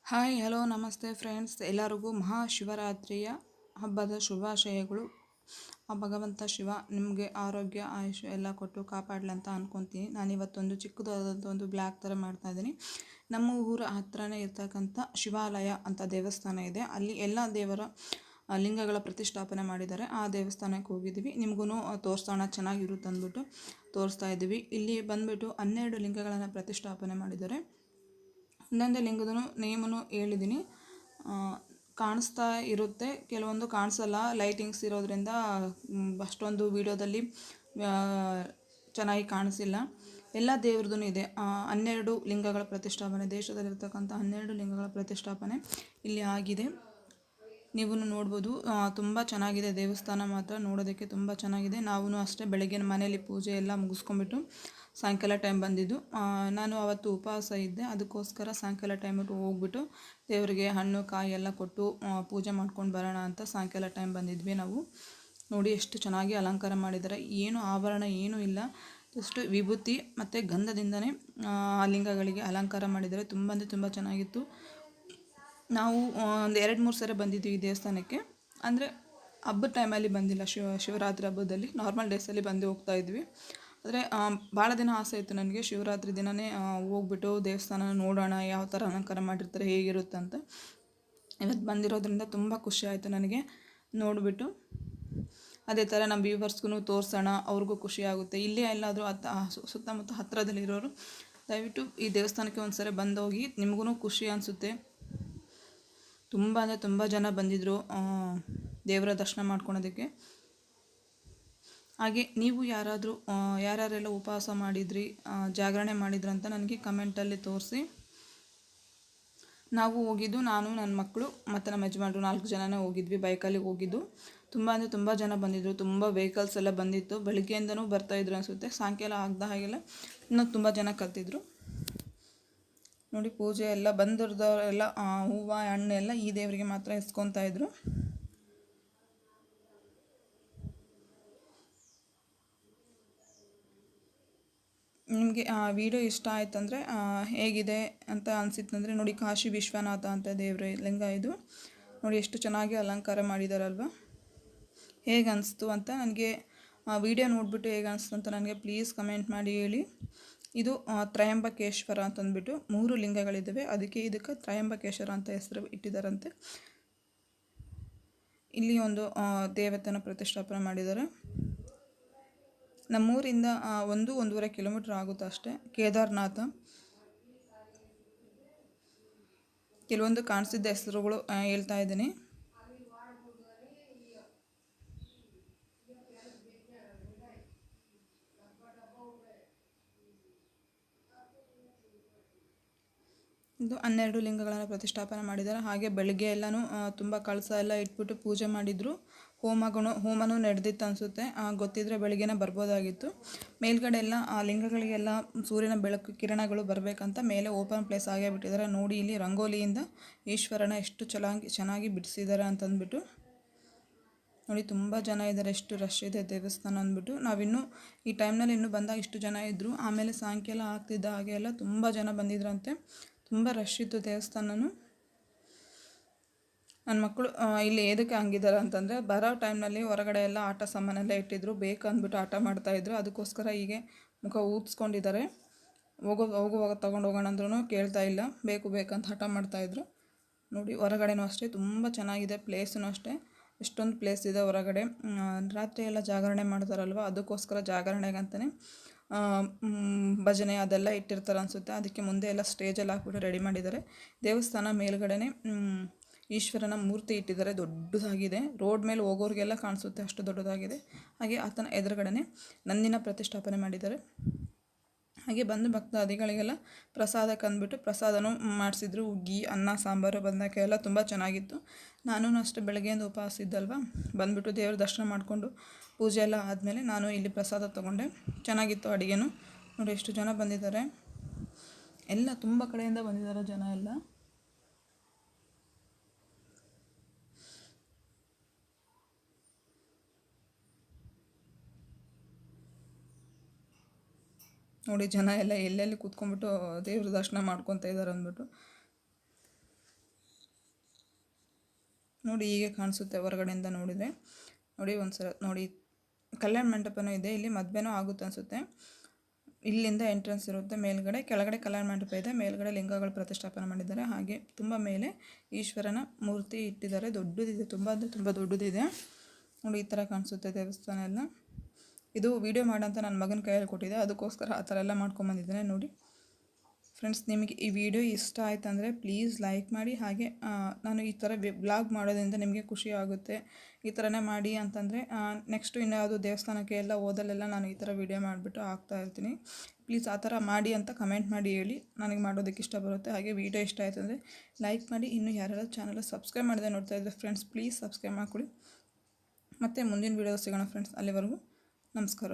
Hi hello ನಮಸ್ತೆ friends, ಎಲ್ಲರಿಗೂ ಮಹಾ ಶಿವರಾತ್ರಿಯ ಹಬ್ಬದ ಶುಭಾಶಯಗಳು. ಆ ಭಗವಂತ ಶಿವ ನಿಮಗೆ ಆರೋಗ್ಯ ಆಯುಷ್ ಎಲ್ಲ ಕೊಟ್ಟು ಕಾಪಾಡಲಿ ಅಂತ ಅಂದ್ಕೊತೀನಿ. ನಾನಿವತ್ತೊಂದು ಚಿಕ್ಕದಾದಂಥ ಒಂದು ಬ್ಲಾಗ್ ಥರ ಮಾಡ್ತಾಯಿದ್ದೀನಿ. ನಮ್ಮ ಊರ ಹತ್ರನೇ ಇರ್ತಕ್ಕಂಥ ಶಿವಾಲಯ ಅಂತ ದೇವಸ್ಥಾನ ಇದೆ. ಅಲ್ಲಿ ಎಲ್ಲ ದೇವರ ಲಿಂಗಗಳ ಪ್ರತಿಷ್ಠಾಪನೆ ಮಾಡಿದ್ದಾರೆ. ಆ ದೇವಸ್ಥಾನಕ್ಕೆ ಹೋಗಿದ್ದೀವಿ. ನಿಮಗೂ ತೋರಿಸೋಣ, ಚೆನ್ನಾಗಿರುತ್ತೆ ಅಂದ್ಬಿಟ್ಟು ತೋರಿಸ್ತಾ ಇದ್ದೀವಿ. ಇಲ್ಲಿ ಬಂದುಬಿಟ್ಟು 12 ಲಿಂಗಗಳನ್ನು ಪ್ರತಿಷ್ಠಾಪನೆ ಮಾಡಿದ್ದಾರೆ. ಒಂದೊಂದೇ ಲಿಂಗದ ನೇಮನ್ನು ಹೇಳಿದ್ದೀನಿ. ಕಾಣಿಸ್ತಾ ಇರುತ್ತೆ, ಕೆಲವೊಂದು ಕಾಣಿಸಲ್ಲ, ಲೈಟಿಂಗ್ಸ್ ಇರೋದ್ರಿಂದ ಅಷ್ಟೊಂದು ವಿಡಿಯೋದಲ್ಲಿ ಚೆನ್ನಾಗಿ ಕಾಣಿಸಿಲ್ಲ. ಎಲ್ಲ ದೇವ್ರದ್ದು ಇದೆ. 12 ಲಿಂಗಗಳ ಪ್ರತಿಷ್ಠಾಪನೆ, ದೇಶದಲ್ಲಿರ್ತಕ್ಕಂಥ 12 ಲಿಂಗಗಳ ಪ್ರತಿಷ್ಠಾಪನೆ ಇಲ್ಲಿ ಆಗಿದೆ. ನೀವು ನೋಡ್ಬೋದು, ತುಂಬ ಚೆನ್ನಾಗಿದೆ ದೇವಸ್ಥಾನ. ಮಾತ್ರ ನೋಡೋದಕ್ಕೆ ತುಂಬ ಚೆನ್ನಾಗಿದೆ. ನಾವು ಅಷ್ಟೇ ಬೆಳಗ್ಗೆ ಮನೆಯಲ್ಲಿ ಪೂಜೆ ಎಲ್ಲ ಮುಗಿಸ್ಕೊಂಡ್ಬಿಟ್ಟು ಸಾಯಂಕಾಲ ಟೈಮ್ ಬಂದಿದ್ದು. ನಾನು ಅವತ್ತು ಉಪವಾಸ ಇದ್ದೆ, ಅದಕ್ಕೋಸ್ಕರ ಸಾಯಂಕಾಲ ಟೈಮಿಟ್ಟು ಹೋಗ್ಬಿಟ್ಟು ದೇವರಿಗೆ ಹಣ್ಣು ಕಾಯಿ ಎಲ್ಲ ಕೊಟ್ಟು ಪೂಜೆ ಮಾಡ್ಕೊಂಡು ಬರೋಣ ಅಂತ ಸಾಯಂಕಾಲ ಟೈಮ್ ಬಂದಿದ್ವಿ ನಾವು. ನೋಡಿ ಎಷ್ಟು ಚೆನ್ನಾಗಿ ಅಲಂಕಾರ ಮಾಡಿದ್ದಾರೆ. ಏನು ಆಭರಣ ಏನೂ ಇಲ್ಲ, ಜಸ್ಟ್ ವಿಭೂತಿ ಮತ್ತು ಗಂಧದಿಂದನೇ ಲಿಂಗಗಳಿಗೆ ಅಲಂಕಾರ ಮಾಡಿದ್ದಾರೆ. ತುಂಬ ಅಂದರೆ ತುಂಬ ಚೆನ್ನಾಗಿತ್ತು. ನಾವು ಒಂದು 2-3 ಸರಿ ಬಂದಿದ್ವಿ ಈ ದೇವಸ್ಥಾನಕ್ಕೆ. ಅಂದರೆ ಹಬ್ಬದ ಟೈಮಲ್ಲಿ ಬಂದಿಲ್ಲ, ಶಿವರಾತ್ರಿ ಹಬ್ಬದಲ್ಲಿ ನಾರ್ಮಲ್ ಡೇಸಲ್ಲಿ ಬಂದು ಹೋಗ್ತಾ ಇದ್ವಿ. ಆದರೆ ಭಾಳ ದಿನ ಆಸೆ ಇತ್ತು ನನಗೆ, ಶಿವರಾತ್ರಿ ದಿನವೇ ಹೋಗ್ಬಿಟ್ಟು ದೇವಸ್ಥಾನ ನೋಡೋಣ, ಯಾವ ಥರ ಅಲಂಕಾರ ಮಾಡಿರ್ತಾರೆ, ಹೇಗಿರುತ್ತೆ ಅಂತ. ಇವತ್ತು ಬಂದಿರೋದ್ರಿಂದ ತುಂಬ ಖುಷಿ ಆಯಿತು ನನಗೆ ನೋಡಿಬಿಟ್ಟು. ಅದೇ ಥರ ನಮ್ಮ ವ್ಯೂವರ್ಸ್ಗೂ ತೋರಿಸೋಣ, ಅವ್ರಿಗೂ ಖುಷಿ ಆಗುತ್ತೆ. ಇಲ್ಲೇ ಎಲ್ಲಾದರೂ ಸುತ್ತಮುತ್ತ ಹತ್ತಿರದಲ್ಲಿರೋರು ದಯವಿಟ್ಟು ಈ ದೇವಸ್ಥಾನಕ್ಕೆ ಒಂದು ಸರಿ ಬಂದೋಗಿ, ನಿಮಗೂ ಖುಷಿ ಅನಿಸುತ್ತೆ. ತುಂಬ ಅಂದರೆ ತುಂಬ ಜನ ಬಂದಿದ್ದರು ದೇವರ ದರ್ಶನ ಮಾಡ್ಕೊಳೋದಕ್ಕೆ. ಹಾಗೆ ನೀವು ಯಾರ್ಯಾರೆಲ್ಲ ಉಪವಾಸ ಮಾಡಿದ್ರಿ, ಜಾಗರಣೆ ಮಾಡಿದ್ರಂತ ನನಗೆ ಕಮೆಂಟಲ್ಲಿ ತೋರಿಸಿ. ನಾವು ಹೋಗಿದ್ದು, ನಾನು ನನ್ನ ಮಕ್ಕಳು ಮತ್ತು ನಮ್ಮ ಯಜಮಾನರು 4 ಜನನೇ ಹೋಗಿದ್ವಿ. ಬೈಕಲ್ಲಿ ಹೋಗಿದ್ದು. ತುಂಬ ಅಂದರೆ ತುಂಬ ಜನ ಬಂದಿದ್ದರು. ತುಂಬ ವೆಹಿಕಲ್ಸ್ ಎಲ್ಲ ಬಂದಿತ್ತು. ಬೆಳಗ್ಗೆಯಿಂದನೂ ಬರ್ತಾಯಿದ್ರು ಅನಿಸುತ್ತೆ. ಸಾಯಂಕಾಲ ಆಗದ ಹಾಗೆಲ್ಲ ಇನ್ನೂ ತುಂಬ ಜನ ಕಲ್ತಿದ್ರು. ನೋಡಿ, ಪೂಜೆ ಎಲ್ಲ ಬಂದಿರೋದವರೆಲ್ಲ ಹೂವು ಹಣ್ಣು ಎಲ್ಲ ಈ ದೇವರಿಗೆ ಮಾತ್ರ ಇಸ್ಕೊತಾ ಇದ್ರು. ನಿಮಗೆ ವಿಡಿಯೋ ಇಷ್ಟ ಆಯ್ತಂದರೆ, ಹೇಗಿದೆ ಅಂತ ಅನಿಸಿತ್ತಂದರೆ ನೋಡಿ, ಕಾಶಿ ವಿಶ್ವನಾಥ ಅಂತ ದೇವರ ಲಿಂಗ ಇದು. ನೋಡಿ ಎಷ್ಟು ಚೆನ್ನಾಗಿ ಅಲಂಕಾರ ಮಾಡಿದಾರಲ್ವ. ಹೇಗೆ ಅನಿಸ್ತು ಅಂತ ನನಗೆ ವಿಡಿಯೋ ನೋಡಿಬಿಟ್ಟು ಹೇಗೆ ಅನಿಸ್ತು ಅಂತ ನನಗೆ ಪ್ಲೀಸ್ ಕಮೆಂಟ್ ಮಾಡಿ ಹೇಳಿ. ಇದು ತ್ರಯಂಬಕೇಶ್ವರ ಅಂತಂದ್ಬಿಟ್ಟು 3 ಲಿಂಗಗಳಿದ್ದಾವೆ, ಅದಕ್ಕೆ ಇದಕ್ಕೆ ತ್ರಯಂಬಕೇಶ್ವರ ಅಂತ ಹೆಸರು ಇಟ್ಟಿದ್ದಾರಂತೆ. ಇಲ್ಲಿ ಒಂದು ದೇವತೆನ ಪ್ರತಿಷ್ಠಾಪನೆ ಮಾಡಿದ್ದಾರೆ. ನಮ್ಮೂರಿಂದ 1-1.5 ಕಿಲೋಮೀಟ್ರ್ ಆಗುತ್ತೆ ಅಷ್ಟೇ. ಕೇದಾರನಾಥ. ಕೆಲವೊಂದು ಕಾಣಿಸಿದ್ದ ಹೆಸರುಗಳು ಹೇಳ್ತಾ ಇದ್ದೀನಿ. ಇದು 12 ಲಿಂಗಗಳನ್ನು ಪ್ರತಿಷ್ಠಾಪನೆ ಮಾಡಿದ್ದಾರೆ. ಹಾಗೆ ಬೆಳಗ್ಗೆ ಎಲ್ಲನೂ ತುಂಬ ಕಳಸ ಎಲ್ಲ ಇಟ್ಬಿಟ್ಟು ಪೂಜೆ ಮಾಡಿದರು. ಹೋಮನೂ ನಡೆದಿತ್ತು ಅನಿಸುತ್ತೆ. ಗೊತ್ತಿದ್ದರೆ ಬೆಳಗ್ಗೆನೇ ಬರ್ಬೋದಾಗಿತ್ತು. ಮೇಲ್ಗಡೆ ಎಲ್ಲ ಆ ಲಿಂಗಗಳಿಗೆಲ್ಲ ಸೂರ್ಯನ ಬೆಳಕು ಕಿರಣಗಳು ಬರಬೇಕಂತ ಮೇಲೆ ಓಪನ್ ಪ್ಲೇಸ್ ಆಗೇ ಬಿಟ್ಟಿದ್ದಾರೆ. ನೋಡಿ, ಇಲ್ಲಿ ರಂಗೋಲಿಯಿಂದ ಈಶ್ವರನ ಎಷ್ಟು ಚೆನ್ನಾಗಿ ಬಿಡಿಸಿದ್ದಾರೆ ಅಂತಂದ್ಬಿಟ್ಟು. ನೋಡಿ, ತುಂಬ ಜನ ಇದ್ದಾರೆ, ಎಷ್ಟು ರಶ್ ಇದೆ ದೇವಸ್ಥಾನ ಅಂದ್ಬಿಟ್ಟು. ನಾವಿನ್ನೂ ಈ ಟೈಮ್ನಲ್ಲಿ ಇನ್ನೂ ಬಂದಾಗ ಇಷ್ಟು ಜನ ಇದ್ದರು. ಆಮೇಲೆ ಸಾಯಂಕಾಲ ಆಗ್ತಿದ್ದ ಹಾಗೆ ಎಲ್ಲ ತುಂಬ ಜನ ಬಂದಿದ್ರಂತೆ. ತುಂಬ ರಶ್ ಇತ್ತು ದೇವಸ್ಥಾನನೂ. ನನ್ನ ಮಕ್ಕಳು ಇಲ್ಲಿ ಏದಕ್ಕೆ ಹಂಗಿದ್ದಾರೆ ಅಂತಂದರೆ, ಬರೋ ಟೈಮ್ನಲ್ಲಿ ಹೊರಗಡೆ ಎಲ್ಲ ಆಟ ಸಾಮಾನೆಲ್ಲ ಇಟ್ಟಿದ್ರು, ಬೇಕಂದ್ಬಿಟ್ಟು ಆಟ ಮಾಡ್ತಾಯಿದ್ರು. ಅದಕ್ಕೋಸ್ಕರ ಹೀಗೆ ಮುಖ ಊದ್ಸ್ಕೊಂಡಿದ್ದಾರೆ. ಹೋಗುವಾಗ ತೊಗೊಂಡು ಹೋಗೋಣ ಅಂದ್ರೂ ಕೇಳ್ತಾ ಇಲ್ಲ, ಬೇಕಂತ ಹಠ ಮಾಡ್ತಾಯಿದ್ರು. ನೋಡಿ, ಹೊರಗಡೆನೂ ಅಷ್ಟೇ ತುಂಬ ಚೆನ್ನಾಗಿದೆ, ಪ್ಲೇಸೂ ಅಷ್ಟೇ. ಎಷ್ಟೊಂದು ಪ್ಲೇಸ್ ಇದೆ ಹೊರಗಡೆ. ರಾತ್ರಿ ಎಲ್ಲ ಜಾಗರಣೆ ಮಾಡ್ತಾರಲ್ವ, ಅದಕ್ಕೋಸ್ಕರ ಜಾಗರಣೆಗಂತಲೇ ಭಜನೆ ಅದೆಲ್ಲ ಇಟ್ಟಿರ್ತಾರೆ ಅನಿಸುತ್ತೆ. ಅದಕ್ಕೆ ಮುಂದೆ ಎಲ್ಲ ಸ್ಟೇಜಲ್ಲಿ ಹಾಕ್ಬಿಟ್ಟು ರೆಡಿ ಮಾಡಿದ್ದಾರೆ. ದೇವಸ್ಥಾನ ಮೇಲ್ಗಡೆ ಈಶ್ವರನ ಮೂರ್ತಿ ಇಟ್ಟಿದ್ದಾರೆ, ದೊಡ್ಡದಾಗಿದೆ. ರೋಡ್ ಮೇಲೆ ಹೋಗೋರಿಗೆಲ್ಲ ಕಾಣಿಸುತ್ತೆ, ಅಷ್ಟು ದೊಡ್ಡದಾಗಿದೆ. ಹಾಗೆ ಆತನ ಎದುರುಗಡೆ ನಂದಿನ ಪ್ರತಿಷ್ಠಾಪನೆ ಮಾಡಿದ್ದಾರೆ. ಹಾಗೆ ಬಂದು ಭಕ್ತಾದಿಗಳಿಗೆಲ್ಲ ಪ್ರಸಾದಕ್ಕೆ ಅಂದ್ಬಿಟ್ಟು ಪ್ರಸಾದನೂ ಮಾಡಿಸಿದ್ರು. ಹುಗ್ಗಿ, ಅನ್ನ, ಸಾಂಬಾರು, ಬದನೆಕಾಯಿ ಎಲ್ಲ ತುಂಬ ಚೆನ್ನಾಗಿತ್ತು. ನಾನು ಅಷ್ಟೇ ಬೆಳಗ್ಗೆಯಿಂದ ಉಪವಾಸ ಇದ್ದಲ್ವ, ಬಂದುಬಿಟ್ಟು ದೇವ್ರ ದರ್ಶನ ಮಾಡಿಕೊಂಡು ಪೂಜೆ ಎಲ್ಲ ಆದಮೇಲೆ ನಾನು ಇಲ್ಲಿ ಪ್ರಸಾದ ತೊಗೊಂಡೆ. ಚೆನ್ನಾಗಿತ್ತು ಅಡುಗೆನೂ. ನೋಡಿ ಎಷ್ಟು ಜನ ಬಂದಿದ್ದಾರೆ, ಎಲ್ಲ ತುಂಬ ಕಡೆಯಿಂದ ಬಂದಿದ್ದಾರೆ ಜನ ಎಲ್ಲ. ನೋಡಿ, ಜನ ಎಲ್ಲ ಎಲ್ಲೆಲ್ಲಿ ಕೂತ್ಕೊಂಡ್ಬಿಟ್ಟು ದೇವ್ರ ದರ್ಶನ ಮಾಡ್ಕೊತಾ ಇದ್ದಾರೆ ಅಂದ್ಬಿಟ್ಟು. ನೋಡಿ ಹೀಗೆ ಕಾಣಿಸುತ್ತೆ ಹೊರಗಡೆಯಿಂದ ನೋಡಿದರೆ. ನೋಡಿ ಒಂದ್ಸಲ ನೋಡಿ, ಕಲ್ಯಾಣ ಮಂಟಪನೂ ಇದೆ, ಇಲ್ಲಿ ಮದುವೆನೂ ಆಗುತ್ತೆ ಅನಿಸುತ್ತೆ. ಇಲ್ಲಿಂದ ಎಂಟ್ರೆನ್ಸ್ ಇರುತ್ತೆ. ಮೇಲ್ಗಡೆ ಕೆಳಗಡೆ ಕಲ್ಯಾಣ ಮಂಟಪ ಇದೆ, ಮೇಲ್ಗಡೆ ಲಿಂಗಗಳು ಪ್ರತಿಷ್ಠಾಪನೆ ಮಾಡಿದ್ದಾರೆ. ಹಾಗೆ ತುಂಬ ಮೇಲೆ ಈಶ್ವರನ ಮೂರ್ತಿ ಇಟ್ಟಿದ್ದಾರೆ. ದೊಡ್ಡದಿದೆ, ತುಂಬ ಅಂದರೆ ತುಂಬ ದೊಡ್ಡದಿದೆ. ನೋಡಿ ಈ ಥರ ಕಾಣಿಸುತ್ತೆ ದೇವಸ್ಥಾನ ಎಲ್ಲ. ಇದು ವಿಡಿಯೋ ಮಾಡೋಂತ ನನ್ನ ಮಗನ ಕೈಯಲ್ಲಿ ಕೊಟ್ಟಿದ್ದೆ, ಅದಕ್ಕೋಸ್ಕರ ಆ ಥರ ಎಲ್ಲ ಮಾಡ್ಕೊಂಬಂದಿದ್ದೇನೆ. ನೋಡಿ ಫ್ರೆಂಡ್ಸ್, ನಿಮಗೆ ಈ ವಿಡಿಯೋ ಇಷ್ಟ ಆಯ್ತು ಅಂದರೆ ಪ್ಲೀಸ್ ಲೈಕ್ ಮಾಡಿ. ಹಾಗೆ ನಾನು ಈ ಥರ ಬ್ಲಾಗ್ ಮಾಡೋದ್ರಿಂದ ನಿಮಗೆ ಖುಷಿ ಆಗುತ್ತೆ. ಈ ಥರನೇ ಮಾಡಿ ಅಂತಂದರೆ ನೆಕ್ಸ್ಟು ಇನ್ಯಾವುದು ದೇವಸ್ಥಾನಕ್ಕೆ ಎಲ್ಲ ಹೋದಲ್ಲೆಲ್ಲ ನಾನು ಈ ಥರ ವಿಡಿಯೋ ಮಾಡಿಬಿಟ್ಟು ಹಾಕ್ತಾಯಿರ್ತೀನಿ. ಪ್ಲೀಸ್ ಆ ಥರ ಮಾಡಿ ಅಂತ ಕಮೆಂಟ್ ಮಾಡಿ ಹೇಳಿ, ನನಗೆ ಮಾಡೋದಕ್ಕೆ ಇಷ್ಟ ಬರುತ್ತೆ. ಹಾಗೆ ವಿಡಿಯೋ ಇಷ್ಟ ಆಯಿತು ಅಂದರೆ ಲೈಕ್ ಮಾಡಿ. ಇನ್ನೂ ಯಾರೆಲ್ಲ ಚಾನಲ್ ಸಬ್ಸ್ಕ್ರೈಬ್ ಮಾಡಿದೆ ನೋಡ್ತಾ ಇದ್ದರೆ ಫ್ರೆಂಡ್ಸ್, ಪ್ಲೀಸ್ ಸಬ್ಸ್ಕ್ರೈಬ್ ಮಾಡ್ಕೊಳ್ಳಿ. ಮತ್ತು ಮುಂದಿನ ವಿಡಿಯೋ ಸಿಗೋಣ ಫ್ರೆಂಡ್ಸ್. ಅಲ್ಲಿವರೆಗೂ ನಮಸ್ಕಾರ.